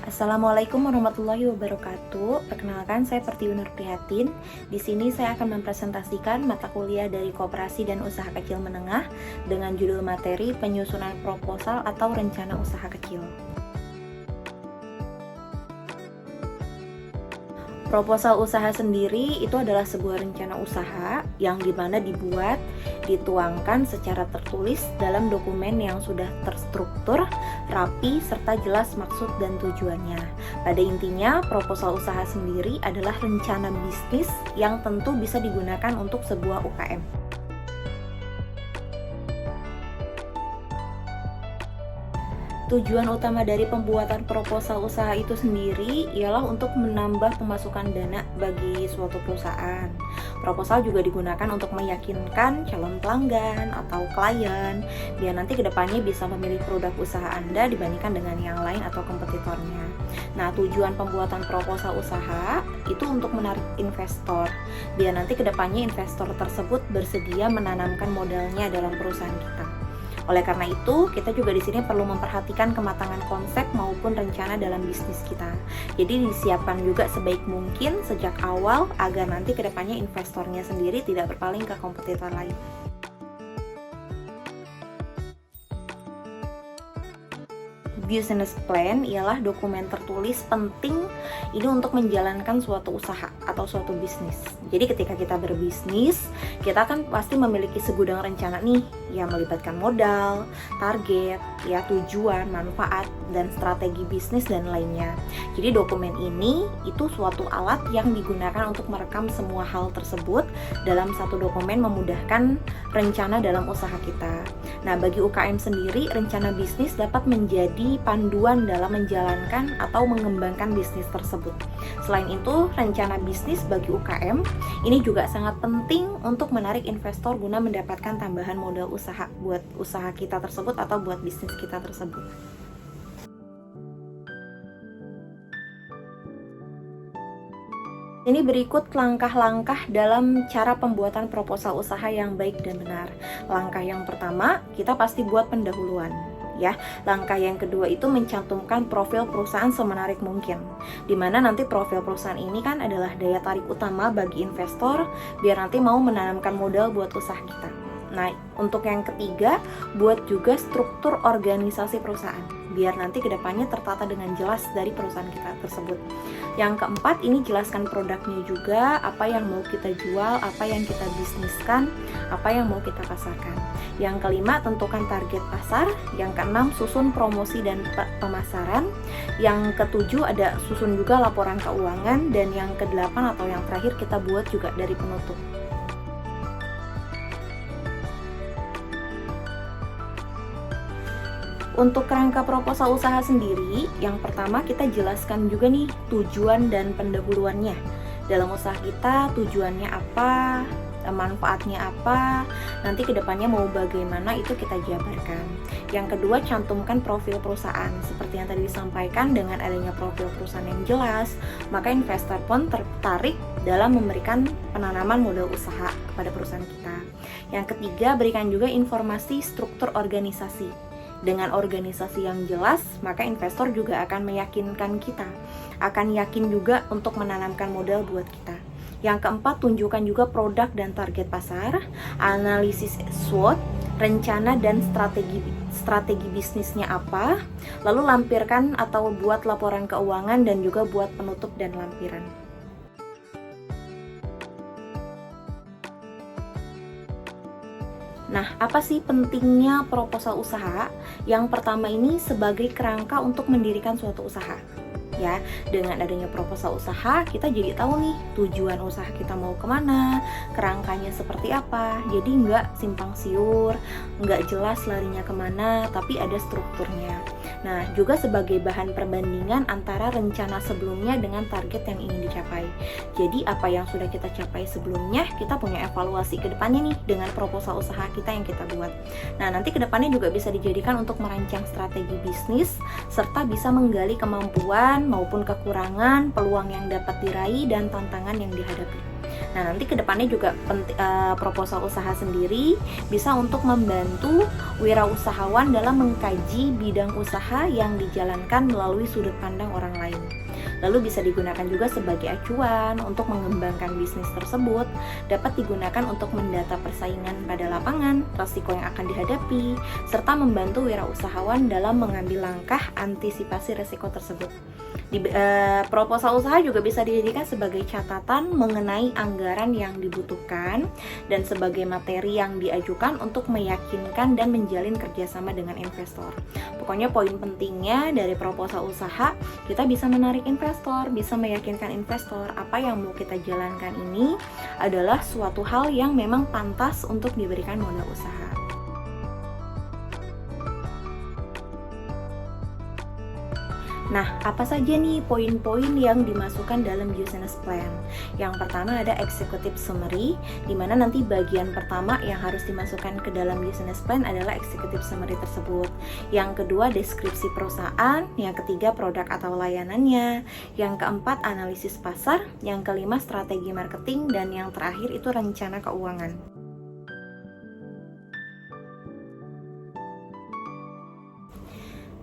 Assalamualaikum warahmatullahi wabarakatuh. Perkenalkan, saya Pertiwi Nur Prihatin. Di sini saya akan mempresentasikan mata kuliah dari Koperasi dan Usaha Kecil Menengah dengan judul materi penyusunan proposal atau rencana usaha kecil. Proposal usaha sendiri itu adalah sebuah rencana usaha yang dimana dibuat, dituangkan secara tertulis dalam dokumen yang sudah terstruktur, rapi, serta jelas maksud dan tujuannya. Pada intinya, proposal usaha sendiri adalah rencana bisnis yang tentu bisa digunakan untuk sebuah UKM. Tujuan utama dari pembuatan proposal usaha itu sendiri ialah untuk menambah pemasukan dana bagi suatu perusahaan. Proposal juga digunakan untuk meyakinkan calon pelanggan atau klien biar nanti kedepannya bisa memilih produk usaha Anda dibandingkan dengan yang lain atau kompetitornya. Nah, tujuan pembuatan proposal usaha itu untuk menarik investor biar nanti kedepannya investor tersebut bersedia menanamkan modalnya dalam perusahaan kita. Oleh karena itu, kita juga di sini perlu memperhatikan kematangan konsep maupun rencana dalam bisnis kita. Jadi disiapkan juga sebaik mungkin sejak awal agar nanti kedepannya investornya sendiri tidak berpaling ke kompetitor lain. Business plan ialah dokumen tertulis penting ini untuk menjalankan suatu usaha atau suatu bisnis. Jadi ketika kita berbisnis, kita kan pasti memiliki segudang rencana nih yang melibatkan modal, target, ya tujuan, manfaat, dan strategi bisnis dan lainnya. Jadi dokumen ini itu suatu alat yang digunakan untuk merekam semua hal tersebut dalam satu dokumen memudahkan rencana dalam usaha kita. Nah, bagi UKM sendiri, rencana bisnis dapat menjadi panduan dalam menjalankan atau mengembangkan bisnis tersebut. Selain itu, rencana bisnis bagi UKM ini juga sangat penting untuk menarik investor guna mendapatkan tambahan modal usaha buat usaha kita tersebut atau buat bisnis kita tersebut. Ini berikut langkah-langkah dalam cara pembuatan proposal usaha yang baik dan benar. Langkah yang pertama, kita pasti buat pendahuluan. Ya, langkah yang kedua itu mencantumkan profil perusahaan semenarik mungkin. Dimana nanti profil perusahaan ini kan adalah daya tarik utama bagi investor biar nanti mau menanamkan modal buat usaha kita. Nah, untuk yang ketiga, buat juga struktur organisasi perusahaan biar nanti kedepannya tertata dengan jelas dari perusahaan kita tersebut. Yang keempat, ini jelaskan produknya juga, apa yang mau kita jual, apa yang kita bisniskan, apa yang mau kita pasarkan. Yang kelima, tentukan target pasar. Yang keenam, susun promosi dan pemasaran. Yang ketujuh, ada susun juga laporan keuangan. Dan yang kedelapan atau yang terakhir, kita buat juga dari penutup. Untuk kerangka proposal usaha sendiri, yang pertama kita jelaskan juga nih tujuan dan pendahuluannya. Dalam usaha kita tujuannya apa, manfaatnya apa, nanti kedepannya mau bagaimana itu kita jabarkan. Yang kedua, cantumkan profil perusahaan. Seperti yang tadi disampaikan, dengan adanya profil perusahaan yang jelas, maka investor pun tertarik dalam memberikan penanaman modal usaha kepada perusahaan kita. Yang ketiga, berikan juga informasi struktur organisasi. Dengan organisasi yang jelas, maka investor juga akan meyakinkan kita, akan yakin juga untuk menanamkan modal buat kita. Yang keempat, tunjukkan juga produk dan target pasar, analisis SWOT, rencana dan strategi bisnisnya apa, lalu lampirkan atau buat laporan keuangan dan juga buat penutup dan lampiran. Nah, apa sih pentingnya proposal usaha? Yang pertama ini sebagai kerangka untuk mendirikan suatu usaha. Ya, dengan adanya proposal usaha, kita jadi tahu nih tujuan usaha kita mau kemana, kerangkanya seperti apa. Jadi nggak simpang siur, nggak jelas larinya kemana, tapi ada strukturnya. Nah, juga sebagai bahan perbandingan antara rencana sebelumnya dengan target yang ingin dicapai. Jadi apa yang sudah kita capai sebelumnya, kita punya evaluasi ke depannya nih dengan proposal usaha kita yang kita buat. Nah, nanti ke depannya juga bisa dijadikan untuk merancang strategi bisnis, serta bisa menggali kemampuan maupun kekurangan, peluang yang dapat diraih, dan tantangan yang dihadapi. Nah, nanti kedepannya juga proposal usaha sendiri bisa untuk membantu wirausahawan dalam mengkaji bidang usaha yang dijalankan melalui sudut pandang orang lain. Lalu bisa digunakan juga sebagai acuan untuk mengembangkan bisnis tersebut, dapat digunakan untuk mendata persaingan pada lapangan, resiko yang akan dihadapi, serta membantu wirausahawan dalam mengambil langkah antisipasi resiko tersebut. Proposal usaha juga bisa dijadikan sebagai catatan mengenai anggaran yang dibutuhkan dan sebagai materi yang diajukan untuk meyakinkan dan menjalin kerjasama dengan investor. Pokoknya poin pentingnya dari proposal usaha, kita bisa menarik investor, bisa meyakinkan investor apa yang mau kita jalankan ini adalah suatu hal yang memang pantas untuk diberikan modal usaha. Nah, apa saja nih poin-poin yang dimasukkan dalam business plan? Yang pertama ada executive summary, di mana nanti bagian pertama yang harus dimasukkan ke dalam business plan adalah executive summary tersebut. Yang kedua, deskripsi perusahaan. Yang ketiga, produk atau layanannya. Yang keempat, analisis pasar. Yang kelima, strategi marketing. Dan yang terakhir itu rencana keuangan.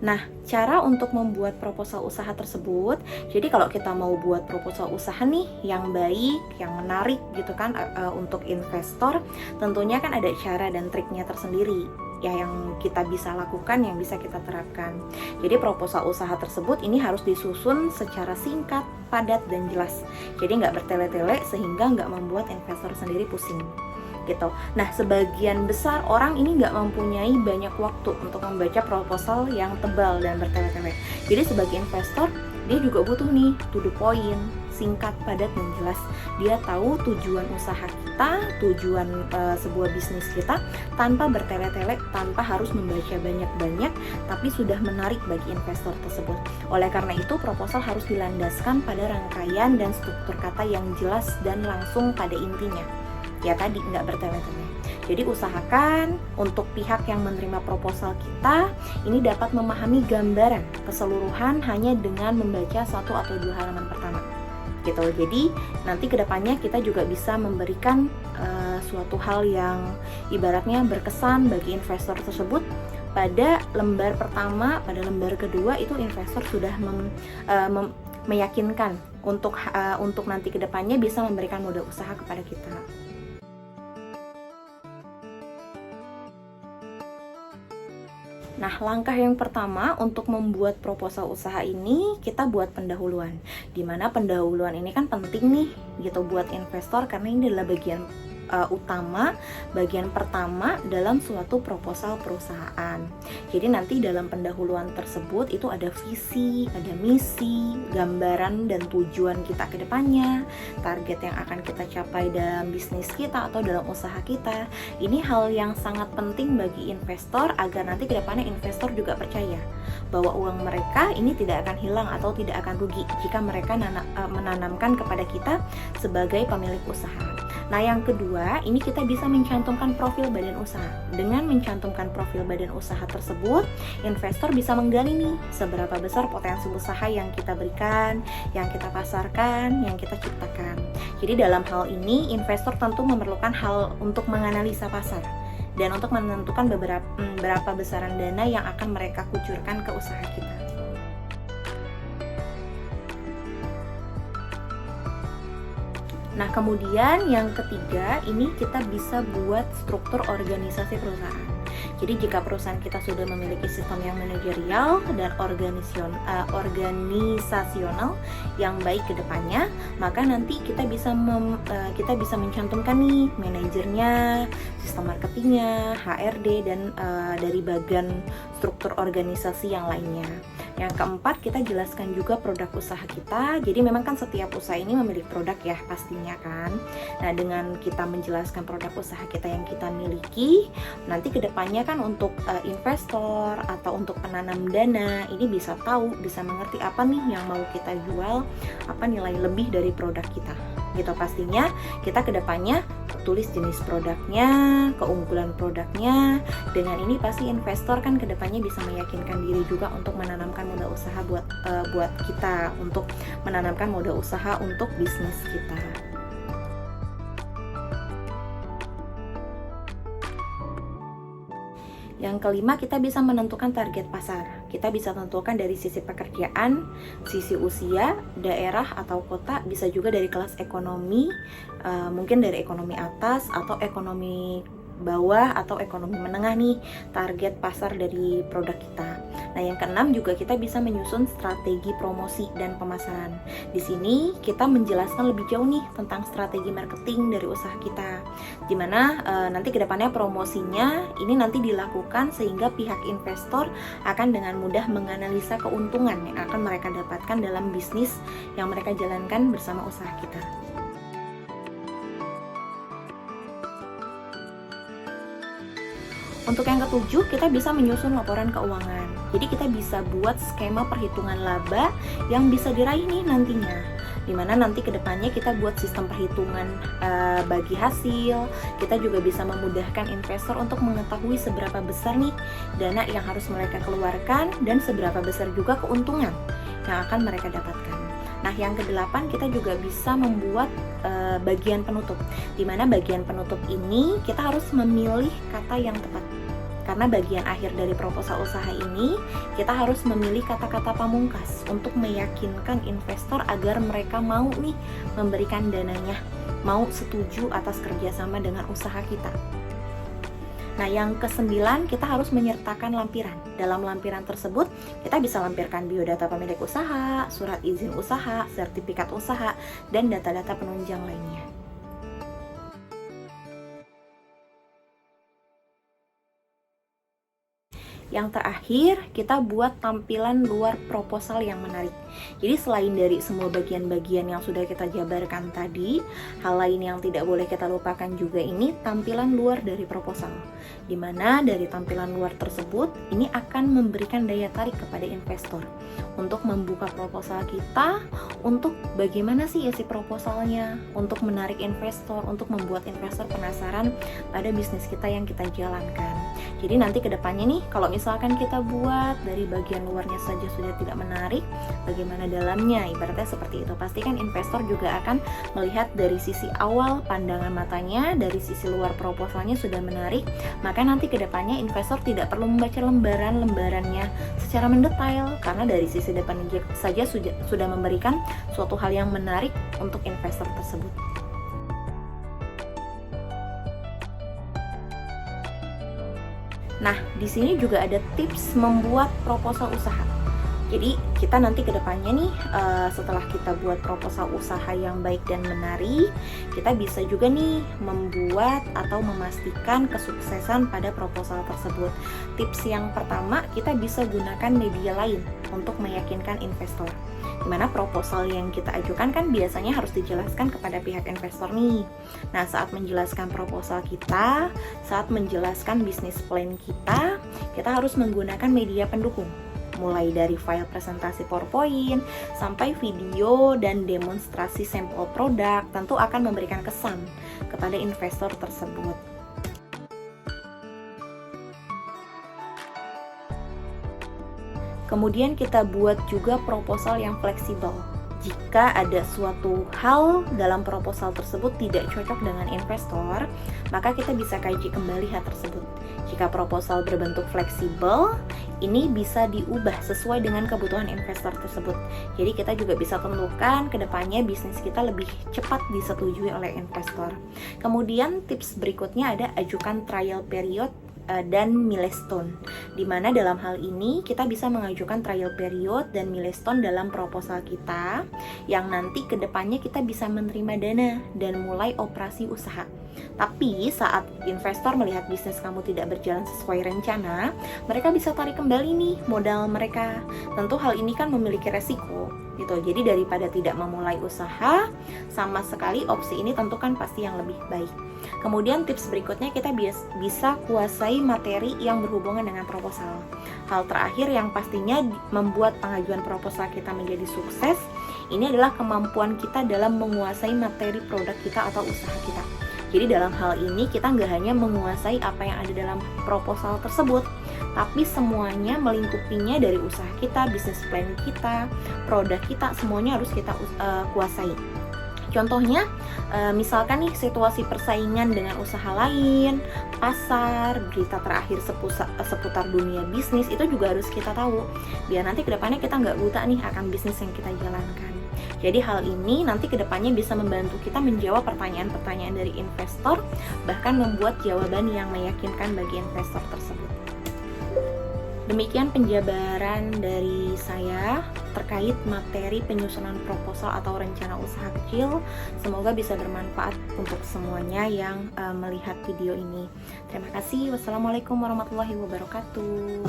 Nah, cara untuk membuat proposal usaha tersebut, jadi kalau kita mau buat proposal usaha nih yang baik, yang menarik gitu kan untuk investor, tentunya kan ada cara dan triknya tersendiri ya yang kita bisa lakukan, yang bisa kita terapkan. Jadi proposal usaha tersebut ini harus disusun secara singkat, padat, dan jelas. Jadi nggak bertele-tele sehingga nggak membuat investor sendiri pusing. Gitu. Nah, sebagian besar orang ini nggak mempunyai banyak waktu untuk membaca proposal yang tebal dan bertele-tele. Jadi sebagai investor, dia juga butuh nih to the point, singkat, padat, dan jelas. Dia tahu tujuan usaha kita, tujuan sebuah bisnis kita tanpa bertele-tele, tanpa harus membaca banyak-banyak, tapi sudah menarik bagi investor tersebut. Oleh karena itu, proposal harus dilandaskan pada rangkaian dan struktur kata yang jelas dan langsung pada intinya. Ya tadi, nggak bertele-tele. Jadi usahakan untuk pihak yang menerima proposal kita ini dapat memahami gambaran keseluruhan hanya dengan membaca 1 atau 2 halaman pertama. Gitu. Jadi nanti kedepannya kita juga bisa memberikan suatu hal yang ibaratnya berkesan bagi investor tersebut. Pada lembar pertama, pada lembar kedua itu investor sudah meyakinkan untuk nanti kedepannya bisa memberikan modal usaha kepada kita. Nah, langkah yang pertama untuk membuat proposal usaha ini, kita buat pendahuluan. Dimana pendahuluan ini kan penting nih, gitu buat investor karena ini adalah bagian utama, bagian pertama dalam suatu proposal perusahaan. Jadi nanti dalam pendahuluan tersebut itu ada visi, ada misi, gambaran dan tujuan kita ke depannya, target yang akan kita capai dalam bisnis kita atau dalam usaha kita. Ini hal yang sangat penting bagi investor agar nanti ke depannya investor juga percaya bahwa uang mereka ini tidak akan hilang atau tidak akan rugi jika mereka menanamkan kepada kita sebagai pemilik usaha. Nah, yang kedua, ini kita bisa mencantumkan profil badan usaha. Dengan mencantumkan profil badan usaha tersebut, investor bisa menggali nih seberapa besar potensi usaha yang kita berikan, yang kita pasarkan, yang kita ciptakan. Jadi dalam hal ini, investor tentu memerlukan hal untuk menganalisa pasar dan untuk menentukan berapa besaran dana yang akan mereka kucurkan ke usaha kita. Nah, kemudian yang ketiga, ini kita bisa buat struktur organisasi perusahaan. Jadi jika perusahaan kita sudah memiliki sistem yang manajerial dan organisasional yang baik ke depannya, maka nanti kita bisa mencantumkan nih manajernya, sistem marketingnya, HRD, dan dari bagian struktur organisasi yang lainnya. Yang keempat, kita jelaskan juga produk usaha kita. Jadi memang kan setiap usaha ini memiliki produk ya pastinya kan. Nah, dengan kita menjelaskan produk usaha kita yang kita miliki, nanti kedepannya kan untuk investor atau untuk penanam dana ini bisa tahu, bisa mengerti apa nih yang mau kita jual, apa nilai lebih dari produk kita. Gitu pastinya kita kedepannya tulis jenis produknya, keunggulan produknya. Dengan ini pasti investor kan kedepannya bisa meyakinkan diri juga untuk menanamkan modal usaha buat kita, untuk menanamkan modal usaha untuk bisnis kita. Yang kelima, kita bisa menentukan target pasar. Kita bisa tentukan dari sisi pekerjaan, sisi usia, daerah atau kota, bisa juga dari kelas ekonomi, mungkin dari ekonomi atas atau ekonomi bawah atau ekonomi menengah nih, target pasar dari produk kita. Nah, yang keenam juga kita bisa menyusun strategi promosi dan pemasaran. Di sini kita menjelaskan lebih jauh nih tentang strategi marketing dari usaha kita. Dimana nanti kedepannya promosinya ini nanti dilakukan sehingga pihak investor akan dengan mudah menganalisa keuntungan yang akan mereka dapatkan dalam bisnis yang mereka jalankan bersama usaha kita. Untuk yang ketujuh, kita bisa menyusun laporan keuangan. Jadi kita bisa buat skema perhitungan laba yang bisa diraih nih nantinya. Dimana nanti kedepannya kita buat sistem perhitungan bagi hasil. Kita juga bisa memudahkan investor untuk mengetahui seberapa besar nih dana yang harus mereka keluarkan dan seberapa besar juga keuntungan yang akan mereka dapatkan. Nah, yang kedelapan, kita juga bisa membuat bagian penutup. Dimana bagian penutup ini kita harus memilih kata yang tepat. Karena bagian akhir dari proposal usaha ini, kita harus memilih kata-kata pamungkas untuk meyakinkan investor agar mereka mau nih memberikan dananya, mau setuju atas kerjasama dengan usaha kita. Nah, yang kesembilan, kita harus menyertakan lampiran. Dalam lampiran tersebut, kita bisa lampirkan biodata pemilik usaha, surat izin usaha, sertifikat usaha, dan data-data penunjang lainnya. Yang terakhir, kita buat tampilan luar proposal yang menarik. Jadi selain dari semua bagian-bagian yang sudah kita jabarkan tadi, hal lain yang tidak boleh kita lupakan juga ini tampilan luar dari proposal. Dimana dari tampilan luar tersebut, ini akan memberikan daya tarik kepada investor untuk membuka proposal kita, untuk bagaimana sih isi proposalnya, untuk menarik investor, untuk membuat investor penasaran pada bisnis kita yang kita jalankan. Jadi nanti kedepannya nih, kalau misalkan kita buat dari bagian luarnya saja sudah tidak menarik, bagaimana dalamnya? Ibaratnya seperti itu. Pastikan investor juga akan melihat dari sisi awal pandangan matanya, dari sisi luar proposalnya sudah menarik, maka nanti kedepannya investor tidak perlu membaca lembaran-lembarannya secara mendetail, karena dari sisi depan saja sudah memberikan suatu hal yang menarik untuk investor tersebut. Nah, di sini juga ada tips membuat proposal usaha. Jadi kita nanti kedepannya nih, setelah kita buat proposal usaha yang baik dan menarik, kita bisa juga nih membuat atau memastikan kesuksesan pada proposal tersebut. Tips yang pertama, kita bisa gunakan media lain untuk meyakinkan investor. Dimana proposal yang kita ajukan kan biasanya harus dijelaskan kepada pihak investor nih. Nah, saat menjelaskan proposal kita, saat menjelaskan bisnis plan kita harus menggunakan media pendukung. Mulai dari file presentasi PowerPoint sampai video dan demonstrasi sampel produk, tentu akan memberikan kesan kepada investor tersebut. Kemudian kita buat juga proposal yang fleksibel. Jika ada suatu hal dalam proposal tersebut tidak cocok dengan investor, maka kita bisa kaji kembali hal tersebut. Jika proposal berbentuk fleksibel, ini bisa diubah sesuai dengan kebutuhan investor tersebut. Jadi kita juga bisa tentukan ke depannya bisnis kita lebih cepat disetujui oleh investor. Kemudian tips berikutnya ada ajukan trial period dan milestone, di mana dalam hal ini kita bisa mengajukan trial period dan milestone dalam proposal kita yang nanti kedepannya kita bisa menerima dana dan mulai operasi usaha. Tapi saat investor melihat bisnis kamu tidak berjalan sesuai rencana, mereka bisa tarik kembali nih modal mereka. Tentu hal ini kan memiliki resiko gitu. Jadi daripada tidak memulai usaha, sama sekali opsi ini tentu kan pasti yang lebih baik. Kemudian tips berikutnya, kita bisa kuasai materi yang berhubungan dengan proposal. Hal terakhir yang pastinya membuat pengajuan proposal kita menjadi sukses, ini adalah kemampuan kita dalam menguasai materi produk kita atau usaha kita. Jadi dalam hal ini kita nggak hanya menguasai apa yang ada dalam proposal tersebut, tapi semuanya melingkupinya dari usaha kita, bisnis plan kita, produk kita, semuanya harus kita kuasai. Contohnya, misalkan nih situasi persaingan dengan usaha lain, pasar, berita terakhir seputar dunia bisnis itu juga harus kita tahu. Biar nanti kedepannya kita nggak buta nih akan bisnis yang kita jalankan. Jadi hal ini nanti kedepannya bisa membantu kita menjawab pertanyaan-pertanyaan dari investor, bahkan membuat jawaban yang meyakinkan bagi investor tersebut. Demikian penjabaran dari saya terkait materi penyusunan proposal atau rencana usaha kecil. Semoga bisa bermanfaat untuk semuanya yang melihat video ini. Terima kasih. Wassalamualaikum warahmatullahi wabarakatuh.